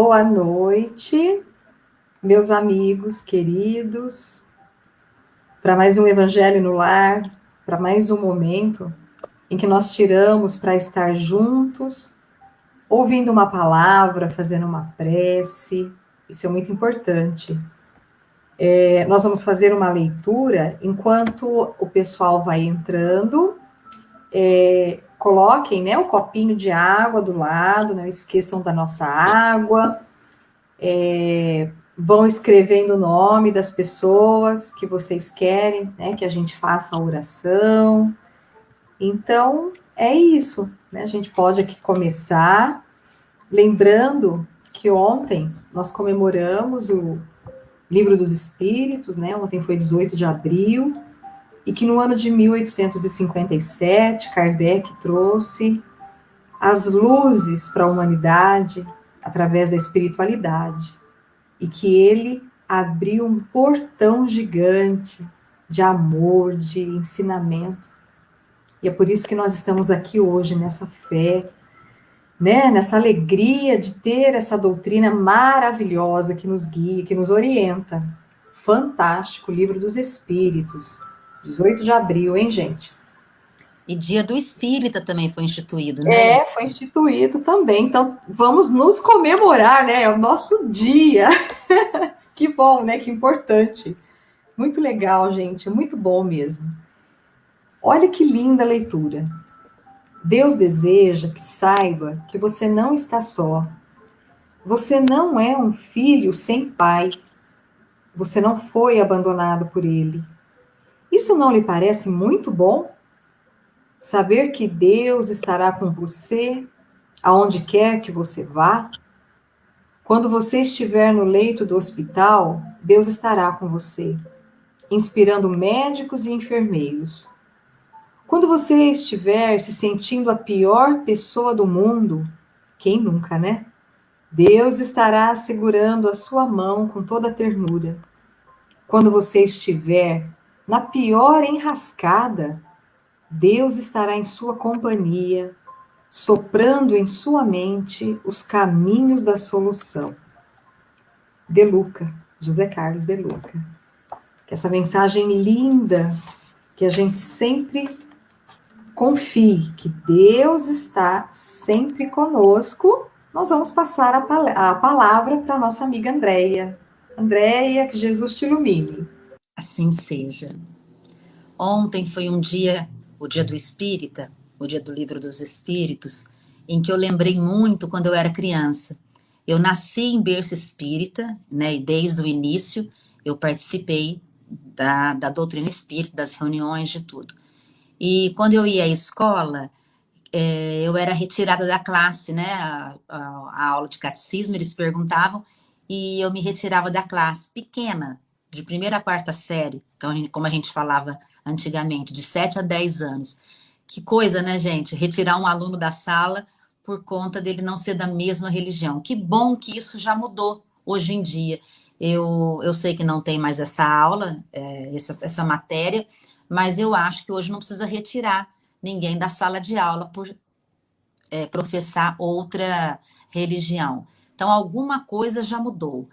Boa noite, meus amigos queridos, para mais um Evangelho no Lar, para mais um momento em que nós tiramos para estar juntos, ouvindo uma palavra, fazendo uma prece. Isso é muito importante. Nós vamos fazer uma leitura enquanto o pessoal vai entrando. Coloquem, né, o copinho de água do lado, não esqueçam da nossa água. Vão escrevendo o nome das pessoas que vocês querem, né, que a gente faça a oração. Então, é isso, né? A gente pode aqui começar, lembrando que ontem nós comemoramos o Livro dos Espíritos, né? Ontem foi 18 de abril, e que no ano de 1857, Kardec trouxe as luzes para a humanidade através da espiritualidade. E que ele abriu um portão gigante de amor, de ensinamento. E é por isso que nós estamos aqui hoje, nessa fé, né? Nessa alegria de ter essa doutrina maravilhosa que nos guia, que nos orienta. Fantástico, Livro dos Espíritos, 18 de abril, hein, gente? E Dia do Espírita também foi instituído, né? Foi instituído também. Então, vamos nos comemorar, né? É o nosso dia. Que bom, né? Que importante. Muito legal, gente. É muito bom mesmo. Olha que linda a leitura. Deus deseja que saiba que você não está só. Você não é um filho sem pai. Você não foi abandonado por ele. Isso não lhe parece muito bom? Saber que Deus estará com você aonde quer que você vá? Quando você estiver no leito do hospital, Deus estará com você, inspirando médicos e enfermeiros. Quando você estiver se sentindo a pior pessoa do mundo, quem nunca, né? Deus estará segurando a sua mão com toda ternura. Quando você estiver na pior enrascada, Deus estará em sua companhia, soprando em sua mente os caminhos da solução. De Luca, José Carlos de Luca. Que essa mensagem linda, que a gente sempre confie que Deus está sempre conosco. Nós vamos passar a palavra para a nossa amiga Andréia. Andréia, que Jesus te ilumine. Assim seja. Ontem foi um dia, o Dia do Espírita, o Dia do Livro dos Espíritos, em que eu lembrei muito quando eu era criança. Eu nasci em berço espírita, né, e desde o início eu participei da doutrina espírita, das reuniões, de tudo. E quando eu ia à escola, eu era retirada da classe, né? A aula de catecismo, eles perguntavam, e eu me retirava da classe pequena, de primeira a quarta série, como a gente falava antigamente, de 7 a 10 anos. Que coisa, né, gente? Retirar um aluno da sala por conta dele não ser da mesma religião. Que bom que isso já mudou hoje em dia. Eu sei que não tem mais essa aula, essa matéria, mas eu acho que hoje não precisa retirar ninguém da sala de aula por professar outra religião. Então, alguma coisa já mudou.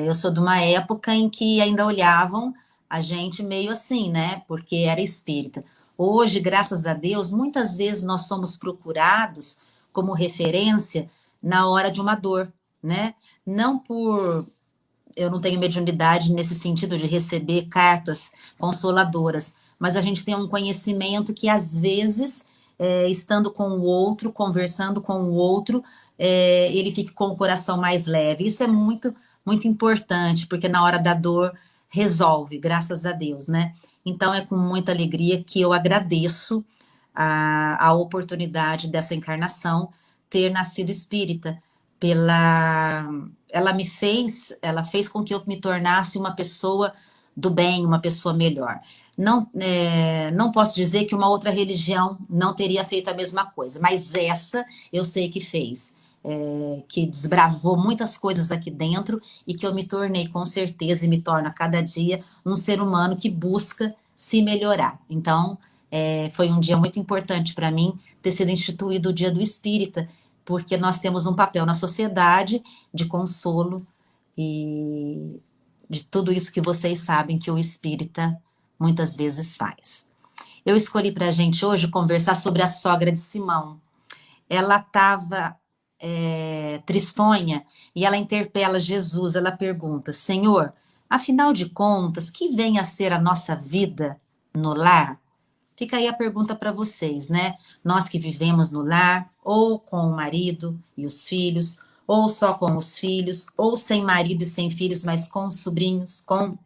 Eu sou de uma época em que ainda olhavam a gente meio assim, né? Porque era espírita. Hoje, graças a Deus, muitas vezes nós somos procurados como referência na hora de uma dor, né? Não por. Eu não tenho mediunidade nesse sentido de receber cartas consoladoras, mas a gente tem um conhecimento que, às vezes, estando com o outro, conversando com o outro, ele fica com o coração mais leve. Isso é muito, muito importante, porque na hora da dor resolve, graças a Deus, né? Então é com muita alegria que eu agradeço a oportunidade dessa encarnação ter nascido espírita, ela fez com que eu me tornasse uma pessoa do bem, uma pessoa melhor. Não posso dizer que uma outra religião não teria feito a mesma coisa, mas essa eu sei que fez, que desbravou muitas coisas aqui dentro e que eu me tornei, com certeza, e me torno a cada dia um ser humano que busca se melhorar. Então, foi um dia muito importante para mim ter sido instituído o Dia do Espírita, porque nós temos um papel na sociedade de consolo e de tudo isso que vocês sabem que o espírita muitas vezes faz. Eu escolhi para a gente hoje conversar sobre a sogra de Simão. Ela estava tristonha e ela interpela Jesus. Ela pergunta: Senhor, afinal de contas, que vem a ser a nossa vida no lar? Fica aí a pergunta para vocês, né? Nós que vivemos no lar, ou com o marido e os filhos, ou só com os filhos, ou sem marido e sem filhos, mas com os sobrinhos, com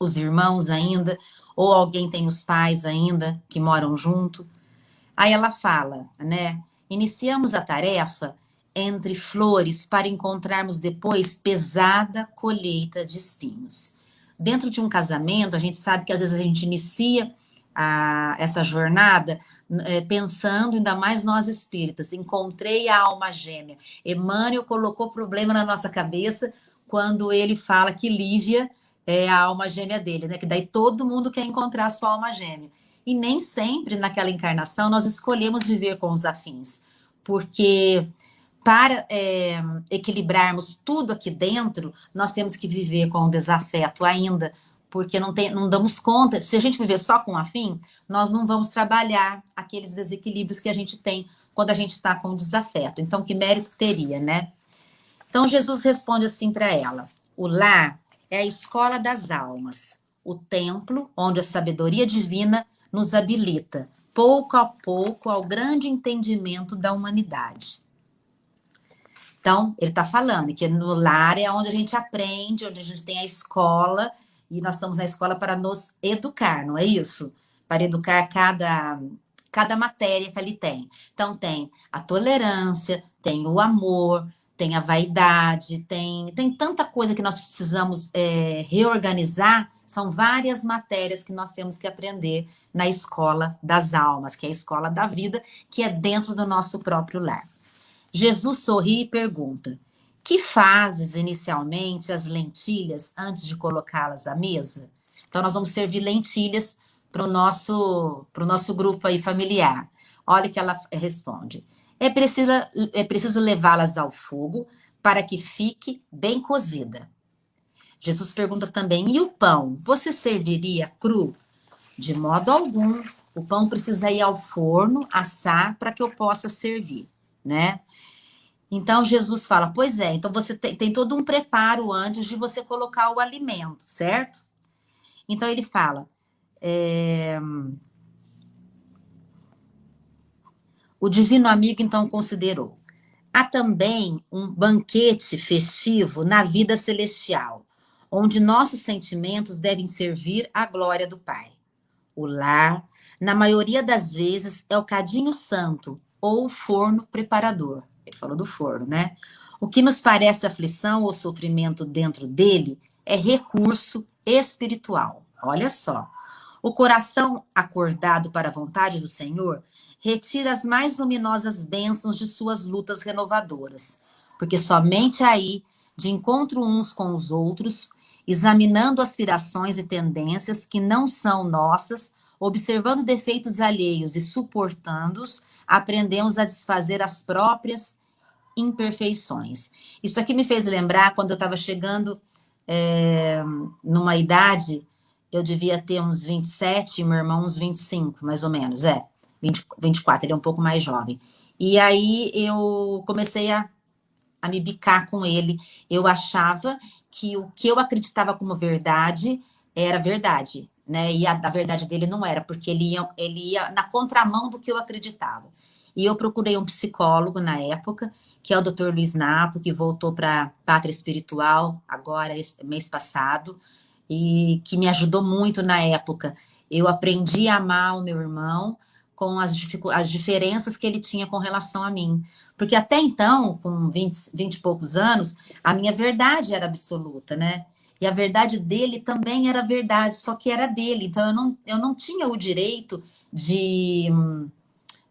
os irmãos ainda, ou alguém tem os pais ainda que moram junto. Aí ela fala, né? Iniciamos a tarefa entre flores para encontrarmos depois pesada colheita de espinhos. Dentro de um casamento, a gente sabe que às vezes a gente inicia essa jornada pensando, ainda mais nós espíritas, encontrei a alma gêmea. Emmanuel colocou problema na nossa cabeça quando ele fala que Lívia é a alma gêmea dele, né? Que daí todo mundo quer encontrar a sua alma gêmea. E nem sempre naquela encarnação nós escolhemos viver com os afins, porque para equilibrarmos tudo aqui dentro, nós temos que viver com o desafeto ainda, porque não damos conta. Se a gente viver só com afim, nós não vamos trabalhar aqueles desequilíbrios que a gente tem quando a gente está com desafeto. Então, que mérito teria, né? Então, Jesus responde assim para ela: o lar é a escola das almas, o templo onde a sabedoria divina nos habilita, pouco a pouco, ao grande entendimento da humanidade. Então, ele está falando que no lar é onde a gente aprende, onde a gente tem a escola, e nós estamos na escola para nos educar, não é isso? Para educar cada matéria que ali tem. Então, tem a tolerância, tem o amor, tem a vaidade, tem tanta coisa que nós precisamos reorganizar. São várias matérias que nós temos que aprender na escola das almas, que é a escola da vida, que é dentro do nosso próprio lar. Jesus sorri e pergunta: que fazes inicialmente as lentilhas antes de colocá-las à mesa? Então, nós vamos servir lentilhas para o nosso grupo aí familiar. Olha o que ela responde: é preciso levá-las ao fogo para que fique bem cozida. Jesus pergunta também: e o pão? Você serviria cru? De modo algum. O pão precisa ir ao forno, assar, para que eu possa servir, né? Então, Jesus fala: pois é, então você tem todo um preparo antes de você colocar o alimento, certo? Então, ele fala: o divino amigo, então, considerou: há também um banquete festivo na vida celestial, onde nossos sentimentos devem servir à glória do Pai. O lar, na maioria das vezes, é o cadinho santo ou o forno preparador. Ele falou do forno, né? O que nos parece aflição ou sofrimento dentro dele é recurso espiritual. Olha só. O coração acordado para a vontade do Senhor retira as mais luminosas bênçãos de suas lutas renovadoras, porque somente aí, de encontro uns com os outros, examinando aspirações e tendências que não são nossas, observando defeitos alheios e suportando-os, aprendemos a desfazer as próprias imperfeições. Isso aqui me fez lembrar quando eu estava chegando numa idade, eu devia ter uns 27, meu irmão uns 25, mais ou menos, 24, ele é um pouco mais jovem. E aí eu comecei a me bicar com ele. Eu achava que o que eu acreditava como verdade era verdade, né? E a verdade dele não era, porque ele ia na contramão do que eu acreditava. E eu procurei um psicólogo na época, que é o Dr. Luiz Napo, que voltou para a Pátria Espiritual agora, mês passado, e que me ajudou muito na época. Eu aprendi a amar o meu irmão com as diferenças que ele tinha com relação a mim. Porque até então, com 20 e poucos anos, a minha verdade era absoluta, né? E a verdade dele também era verdade, só que era dele. Então, eu não tinha o direito de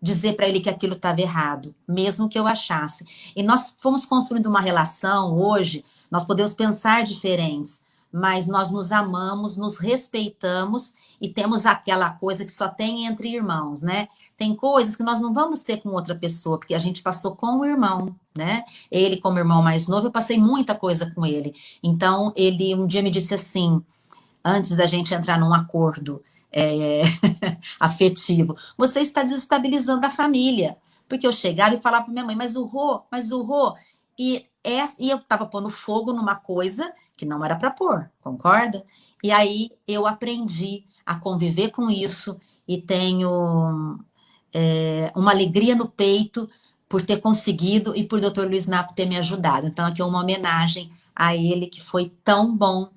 dizer para ele que aquilo estava errado, mesmo que eu achasse. E nós fomos construindo uma relação hoje, nós podemos pensar diferentes, mas nós nos amamos, nos respeitamos e temos aquela coisa que só tem entre irmãos, né? Tem coisas que nós não vamos ter com outra pessoa, porque a gente passou com o irmão, né? Ele, como irmão mais novo, eu passei muita coisa com ele. Então, ele um dia me disse assim, antes da gente entrar num acordo afetivo, você está desestabilizando a família. Porque eu chegava e falava para minha mãe, mas o Rô, e eu estava pondo fogo numa coisa que não era para pôr, concorda? E aí eu aprendi a conviver com isso e tenho uma alegria no peito por ter conseguido e por Dr. Luiz Napo ter me ajudado. Então, aqui é uma homenagem a ele que foi tão bom.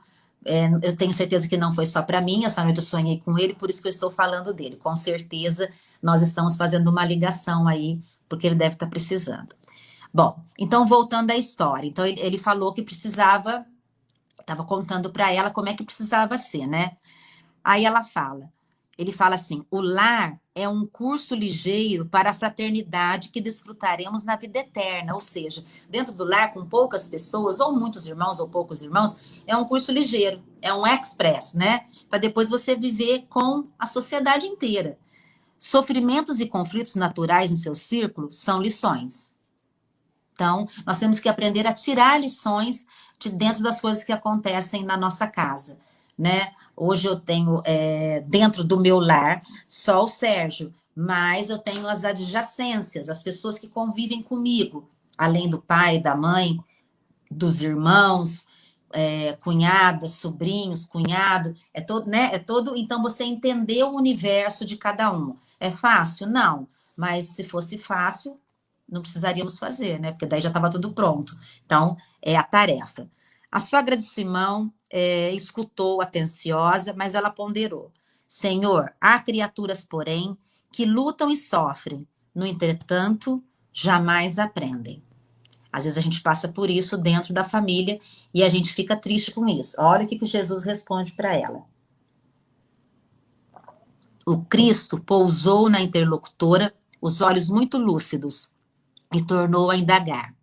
Eu tenho certeza que não foi só para mim, essa noite eu sonhei com ele, por isso que eu estou falando dele. Com certeza nós estamos fazendo uma ligação aí, porque ele deve estar precisando. Bom, então voltando à história. Então ele falou que precisava, estava contando para ela como é que precisava ser, né? Aí ele fala assim: o lar é um curso ligeiro para a fraternidade que desfrutaremos na vida eterna. Ou seja, dentro do lar, com poucas pessoas, ou muitos irmãos ou poucos irmãos, é um curso ligeiro, é um express, né? Para depois você viver com a sociedade inteira. Sofrimentos e conflitos naturais em seu círculo são lições. Então, nós temos que aprender a tirar lições de dentro das coisas que acontecem na nossa casa, né? Hoje eu tenho dentro do meu lar só o Sérgio, mas eu tenho as adjacências, as pessoas que convivem comigo, além do pai, da mãe, dos irmãos, cunhadas, sobrinhos, cunhado, né? É todo. Então você entender o universo de cada um. É fácil? Não. Mas se fosse fácil, não precisaríamos fazer, né? Porque daí já estava tudo pronto. Então, é a tarefa. A sogra de Simão escutou atenciosa, mas ela ponderou. Senhor, há criaturas, porém, que lutam e sofrem, no entretanto, jamais aprendem. Às vezes a gente passa por isso dentro da família e a gente fica triste com isso. Olha o que Jesus responde para ela. O Cristo pousou na interlocutora os olhos muito lúcidos e tornou a indagar.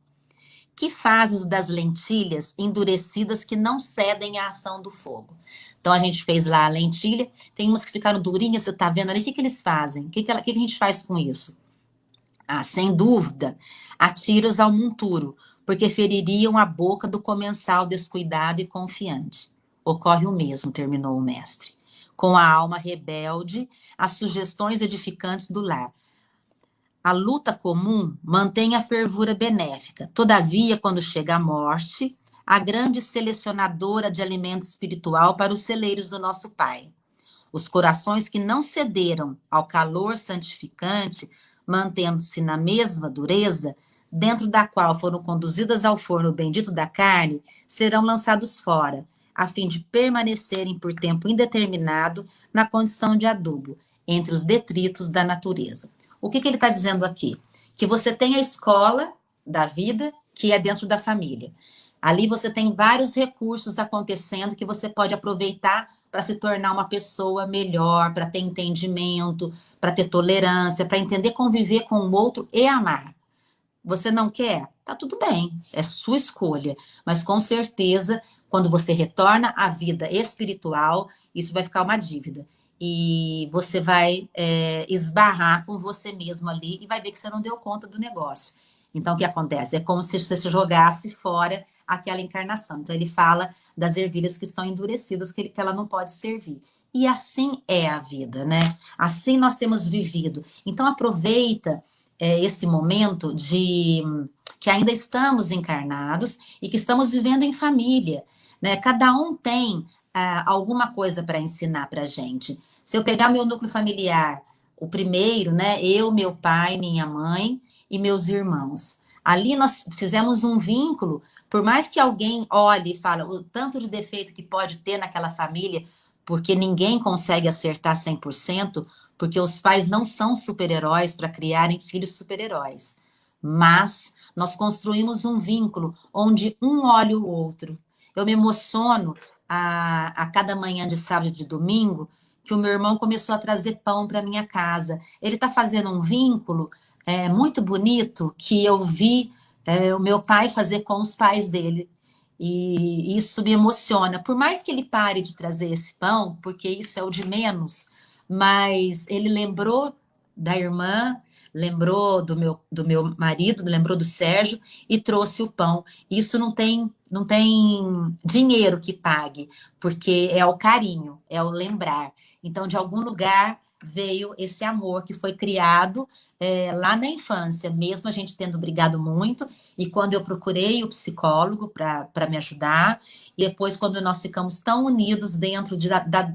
Que fazes das lentilhas endurecidas que não cedem à ação do fogo? Então a gente fez lá a lentilha, tem umas que ficaram durinhas, você está vendo ali, o que eles fazem? O que a gente faz com isso? Ah, sem dúvida, atira-os ao monturo, porque feririam a boca do comensal descuidado e confiante. Ocorre o mesmo, terminou o mestre. Com a alma rebelde, as sugestões edificantes do lar. A luta comum mantém a fervura benéfica. Todavia, quando chega a morte, a grande selecionadora de alimento espiritual para os celeiros do nosso Pai. Os corações que não cederam ao calor santificante, mantendo-se na mesma dureza, dentro da qual foram conduzidas ao forno bendito da carne, serão lançados fora, a fim de permanecerem por tempo indeterminado na condição de adubo, entre os detritos da natureza. O que ele está dizendo aqui? Que você tem a escola da vida, que é dentro da família. Ali você tem vários recursos acontecendo que você pode aproveitar para se tornar uma pessoa melhor, para ter entendimento, para ter tolerância, para entender conviver com o outro e amar. Você não quer? Tá tudo bem, é sua escolha. Mas com certeza, quando você retorna à vida espiritual, isso vai ficar uma dívida. E você vai esbarrar com você mesmo ali e vai ver que você não deu conta do negócio. Então, o que acontece? É como se você se jogasse fora aquela encarnação. Então, ele fala das ervilhas que estão endurecidas, que ela não pode servir. E assim é a vida, né? Assim nós temos vivido. Então, aproveita esse momento de que ainda estamos encarnados e que estamos vivendo em família, né? Cada um tem alguma coisa para ensinar para a gente. Se eu pegar meu núcleo familiar, o primeiro, né? Eu, meu pai, minha mãe e meus irmãos. Ali nós fizemos um vínculo, por mais que alguém olhe e fale o tanto de defeito que pode ter naquela família, porque ninguém consegue acertar 100%, porque os pais não são super-heróis para criarem filhos super-heróis. Mas nós construímos um vínculo onde um olha o outro. Eu me emociono a cada manhã de sábado e de domingo que o meu irmão começou a trazer pão para minha casa. Ele está fazendo um vínculo muito bonito que eu vi o meu pai fazer com os pais dele. E isso me emociona. Por mais que ele pare de trazer esse pão, porque isso é o de menos, mas ele lembrou da irmã, lembrou do meu marido, lembrou do Sérgio e trouxe o pão. Isso não tem dinheiro que pague, porque é o carinho, é o lembrar. Então, de algum lugar veio esse amor que foi criado lá na infância, mesmo a gente tendo brigado muito, e quando eu procurei o psicólogo para me ajudar, e depois quando nós ficamos tão unidos dentro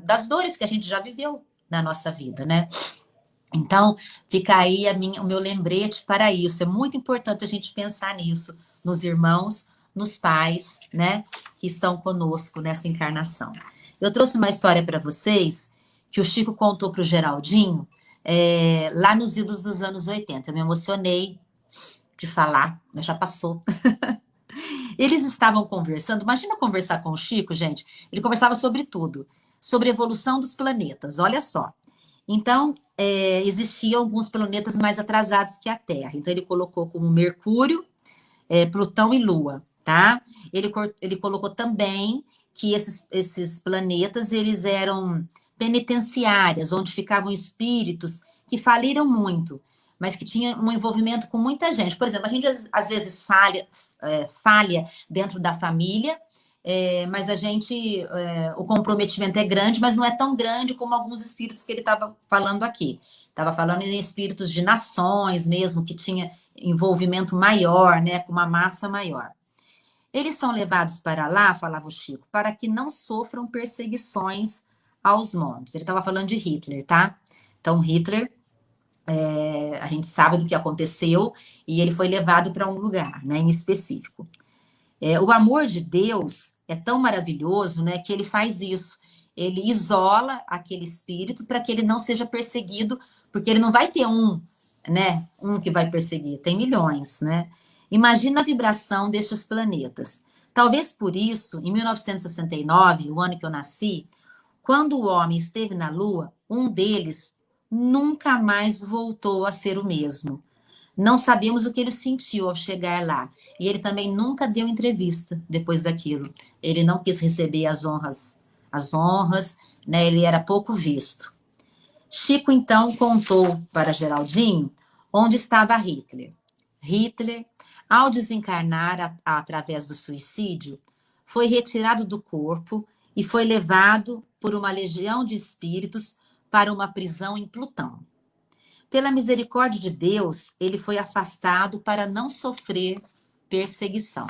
das dores que a gente já viveu na nossa vida, né? Então, fica aí o meu lembrete para isso. É muito importante a gente pensar nisso, nos irmãos, nos pais, né, que estão conosco nessa encarnação. Eu trouxe uma história para vocês que o Chico contou para o Geraldinho lá nos idos dos anos 80. Eu me emocionei de falar, mas já passou. Eles estavam conversando, imagina conversar com o Chico, gente. Ele conversava sobre tudo, sobre a evolução dos planetas, olha só. Então, existiam alguns planetas mais atrasados que a Terra. Então, ele colocou como Mercúrio, Plutão e Lua, tá? Ele colocou também que esses planetas, eles eram penitenciárias, onde ficavam espíritos que faliram muito, mas que tinham um envolvimento com muita gente. Por exemplo, a gente às vezes falha dentro da família, mas o comprometimento é grande, mas não é tão grande como alguns espíritos que ele estava falando aqui. Estava falando em espíritos de nações mesmo, que tinha envolvimento maior, né, com uma massa maior. Eles são levados para lá, falava o Chico, para que não sofram perseguições aos montes. Ele estava falando de Hitler, tá? Então, Hitler, a gente sabe do que aconteceu, e ele foi levado para um lugar, né, em específico. O amor de Deus é tão maravilhoso, né, que ele faz isso. Ele isola aquele espírito para que ele não seja perseguido, porque ele não vai ter né, um que vai perseguir, tem milhões, né? Imagina a vibração destes planetas. Talvez por isso, em 1969, o ano que eu nasci, quando o homem esteve na Lua, um deles nunca mais voltou a ser o mesmo. Não sabemos o que ele sentiu ao chegar lá. E ele também nunca deu entrevista depois daquilo. Ele não quis receber as honras, né? Ele era pouco visto. Chico, então, contou para Geraldinho onde estava Hitler. Hitler, ao desencarnar através do suicídio, foi retirado do corpo e foi levado por uma legião de espíritos para uma prisão em Plutão. Pela misericórdia de Deus, ele foi afastado para não sofrer perseguição.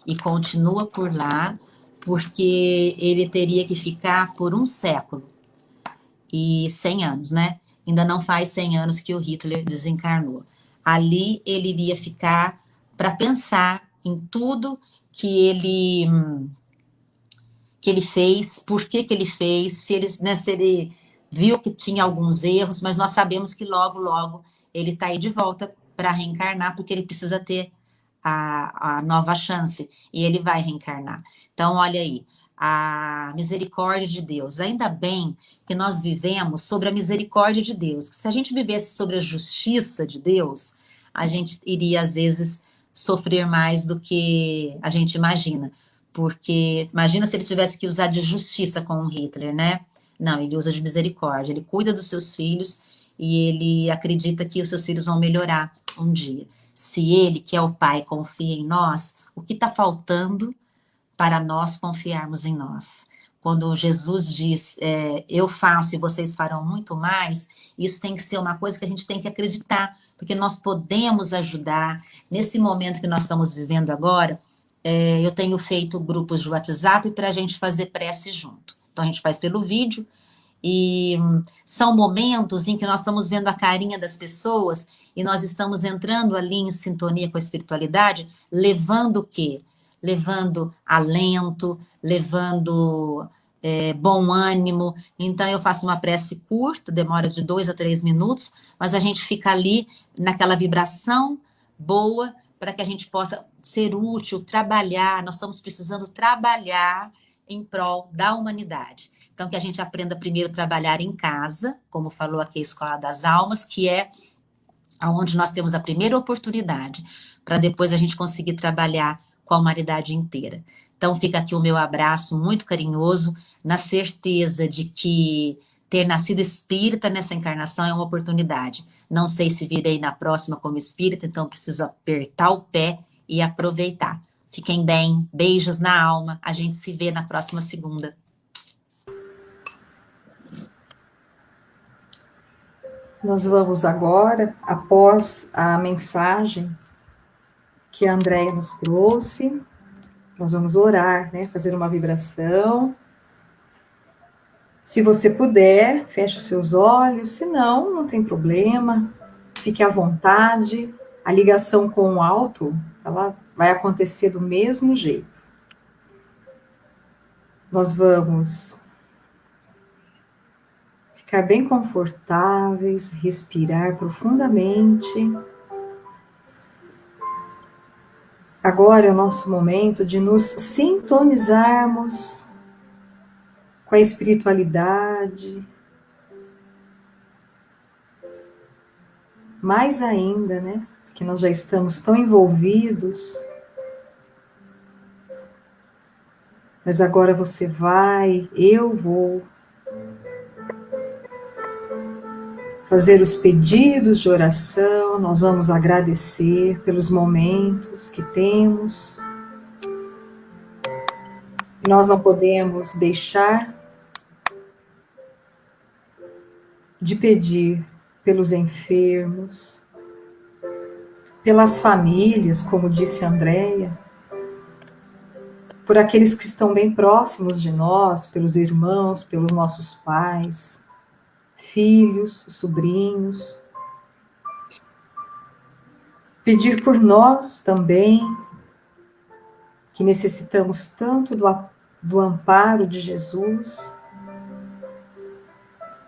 E continua por lá, porque ele teria que ficar por 1 século e 100 anos, né? Ainda não faz 100 anos que o Hitler desencarnou. Ali ele iria ficar para pensar em tudo que ele fez, por que ele fez, se ele viu que tinha alguns erros, mas nós sabemos que logo, logo ele está aí de volta para reencarnar, porque ele precisa ter a nova chance, e ele vai reencarnar. Então, olha aí, a misericórdia de Deus. Ainda bem que nós vivemos sobre a misericórdia de Deus, que se a gente vivesse sobre a justiça de Deus, a gente iria, às vezes, sofrer mais do que a gente imagina. Porque imagina se ele tivesse que usar de justiça com o Hitler, né? Não, ele usa de misericórdia, ele cuida dos seus filhos e ele acredita que os seus filhos vão melhorar um dia. Se ele, que é o Pai, confia em nós, o que está faltando para nós confiarmos em nós? Quando Jesus diz, eu faço e vocês farão muito mais, isso tem que ser uma coisa que a gente tem que acreditar, porque nós podemos ajudar. Nesse momento que nós estamos vivendo agora, eu tenho feito grupos de WhatsApp para a gente fazer prece junto. Então, a gente faz pelo vídeo, e são momentos em que nós estamos vendo a carinha das pessoas e nós estamos entrando ali em sintonia com a espiritualidade, levando o quê? Levando alento, levando bom ânimo. Então, eu faço uma prece curta, demora de 2 a 3 minutos, mas a gente fica ali naquela vibração boa para que a gente possa ser útil, trabalhar. Nós estamos precisando trabalhar em prol da humanidade. Então, que a gente aprenda primeiro a trabalhar em casa, como falou aqui a Escola das Almas, que é onde nós temos a primeira oportunidade, para depois a gente conseguir trabalhar com a humanidade inteira. Então fica aqui o meu abraço muito carinhoso, na certeza de que ter nascido espírita nessa encarnação é uma oportunidade. Não sei se virei na próxima como espírita, então preciso apertar o pé e aproveitar. Fiquem bem, beijos na alma, a gente se vê na próxima segunda. Nós vamos agora, após a mensagem que a Andréia nos trouxe, nós vamos orar, né? Fazer uma vibração. Se você puder, feche os seus olhos, se não, não tem problema, fique à vontade. A ligação com o alto, ela vai acontecer do mesmo jeito. Nós vamos ficar bem confortáveis, respirar profundamente. Agora é o nosso momento de nos sintonizarmos com a espiritualidade. Mais ainda, né? Porque nós já estamos tão envolvidos. Mas agora você vai, eu vou fazer os pedidos de oração, nós vamos agradecer pelos momentos que temos. E nós não podemos deixar de pedir pelos enfermos, pelas famílias, como disse a Andréia, por aqueles que estão bem próximos de nós, pelos irmãos, pelos nossos pais, filhos, sobrinhos. Pedir por nós também, que necessitamos tanto do amparo de Jesus.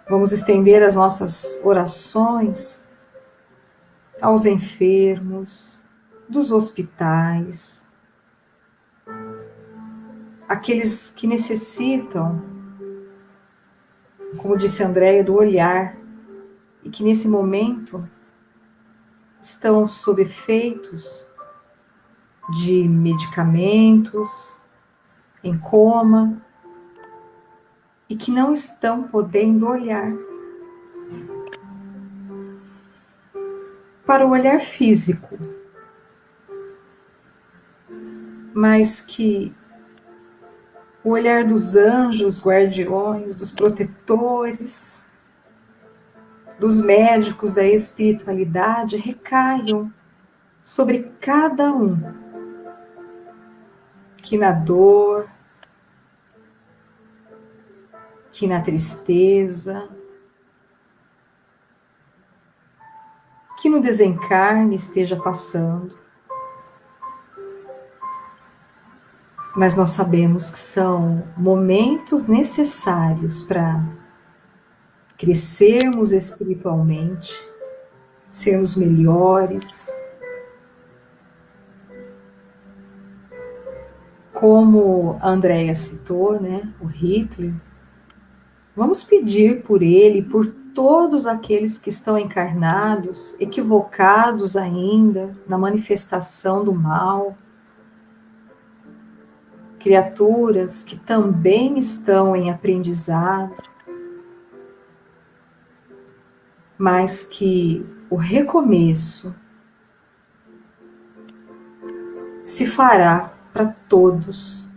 Vamos estender as nossas orações aos enfermos, dos hospitais, aqueles que necessitam, como disse a Andréia, do olhar, e que nesse momento estão sob efeitos de medicamentos, em coma, e que não estão podendo olhar. Para o olhar físico, mas que o olhar dos anjos guardiões, dos protetores, dos médicos da espiritualidade recaiam sobre cada um, que na dor, que na tristeza, que no desencarne esteja passando. Mas nós sabemos que são momentos necessários para crescermos espiritualmente, sermos melhores. Como a Andréia citou, né, o Hitler, vamos pedir por ele, por todos aqueles que estão encarnados, equivocados ainda na manifestação do mal, criaturas que também estão em aprendizado, mas que o recomeço se fará para todos,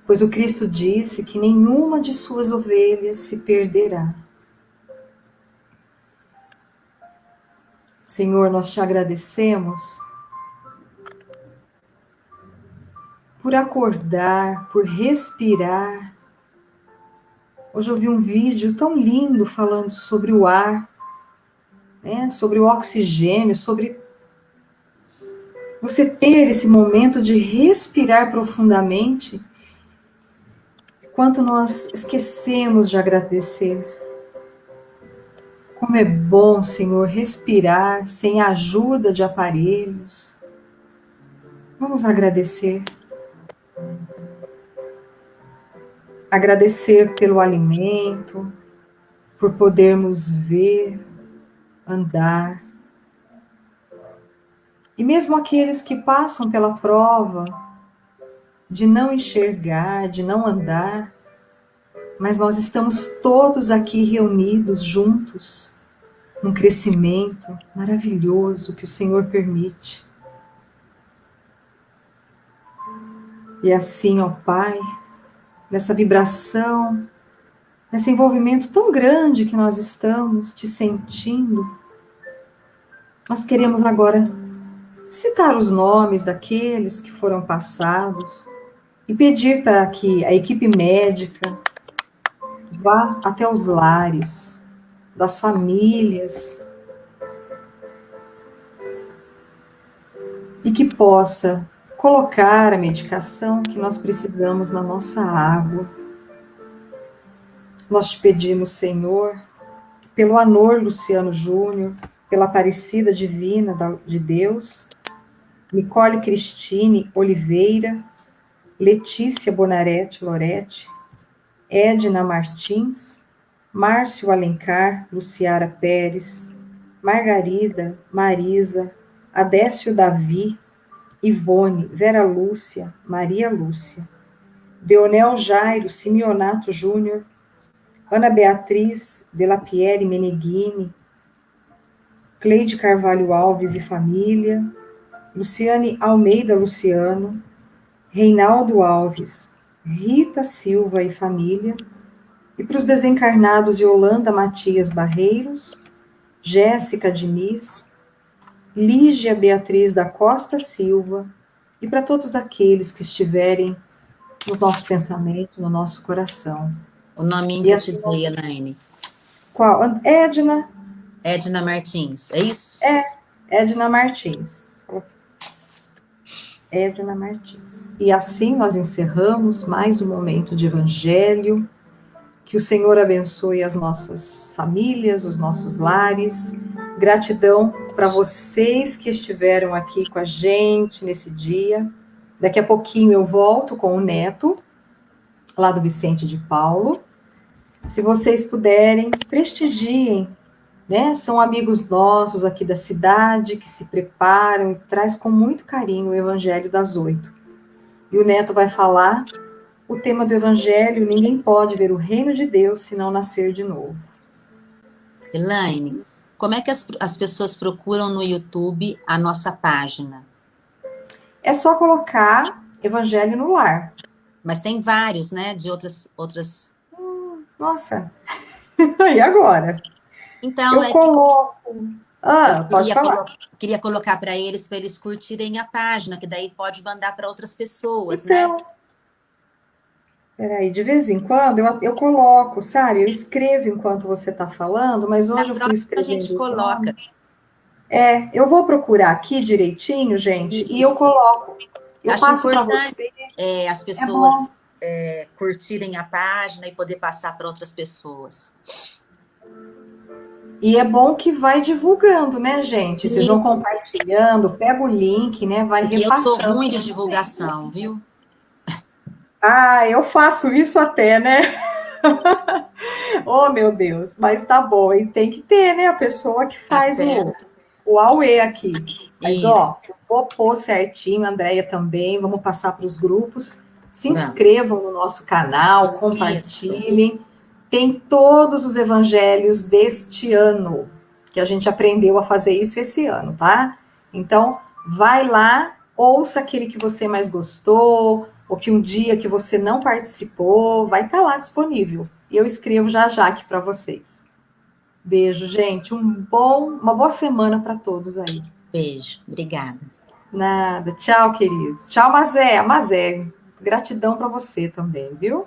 pois o Cristo disse que nenhuma de suas ovelhas se perderá. Senhor, nós te agradecemos por acordar, por respirar. Hoje eu vi um vídeo tão lindo falando sobre o ar, né, sobre o oxigênio, sobre você ter esse momento de respirar profundamente, enquanto nós esquecemos de agradecer. Como é bom, Senhor, respirar sem a ajuda de aparelhos. Vamos agradecer. Agradecer pelo alimento, por podermos ver, andar. E mesmo aqueles que passam pela prova de não enxergar, de não andar, mas nós estamos todos aqui reunidos juntos, num crescimento maravilhoso que o Senhor permite. E assim, ó Pai, nessa vibração, nesse envolvimento tão grande que nós estamos te sentindo, nós queremos agora citar os nomes daqueles que foram passados e pedir para que a equipe médica vá até os lares das famílias e que possa colocar a medicação que nós precisamos na nossa água. Nós te pedimos, Senhor, pelo Anor Luciano Júnior, pela Aparecida Divina de Deus, Nicole Cristine Oliveira, Letícia Bonarete Lorete, Edna Martins, Márcio Alencar, Luciara Pérez, Margarida, Marisa, Adécio Davi, Ivone, Vera Lúcia, Maria Lúcia, Deonel Jairo Simeonato Júnior, Ana Beatriz Delapierre Meneghini, Cleide Carvalho Alves e família, Luciane Almeida Luciano, Reinaldo Alves, Rita Silva e família, e para os desencarnados Yolanda Matias Barreiros, Jéssica Diniz, Lígia Beatriz da Costa Silva, e para todos aqueles que estiverem no nosso pensamento, no nosso coração. O nominho que eu te dei, Elaine. Qual? Edna. Edna Martins, é isso? Edna Martins. Edna Martins. E assim nós encerramos mais um momento de evangelho. Que o Senhor abençoe as nossas famílias, os nossos lares. Gratidão para vocês que estiveram aqui com a gente nesse dia. Daqui a pouquinho eu volto com o Neto, lá do Vicente de Paulo. Se vocês puderem, prestigiem, né? São amigos nossos aqui da cidade que se preparam e traz com muito carinho o Evangelho das 8. E o Neto vai falar o tema do Evangelho: ninguém pode ver o reino de Deus se não nascer de novo. Elaine, como é que as pessoas procuram no YouTube a nossa página? É só colocar Evangelho no Lar. Mas tem vários, né, de outras... Nossa, e agora? Então, eu coloco... pode falar. Queria colocar para eles curtirem a página, que daí pode mandar para outras pessoas, então, né? Peraí, de vez em quando eu coloco, sabe? Eu escrevo enquanto você está falando, mas hoje eu fui escrevendo. A gente coloca. Eu vou procurar aqui direitinho, gente, e eu coloco. Eu passo para você. As pessoas curtirem a página e poder passar para outras pessoas. E é bom que vai divulgando, né, gente? Vocês vão compartilhando, pega o link, né? Vai repassando. Eu sou ruim de divulgação, viu? Eu faço isso até, né? Oh, meu Deus, mas tá bom, e tem que ter, né, a pessoa que faz o Aue aqui. Mas, eu vou pôr certinho, a Andréia também, vamos passar para os grupos. Se inscrevam no nosso canal, compartilhem. Isso. Tem todos os evangelhos deste ano, que a gente aprendeu a fazer isso esse ano, tá? Então, vai lá, ouça aquele que você mais gostou, ou que um dia que você não participou, vai estar lá disponível. E eu escrevo já aqui para vocês. Beijo, gente. Uma boa semana para todos aí. Beijo. Obrigada. Nada. Tchau, queridos. Tchau, Mazé. Gratidão para você também, viu?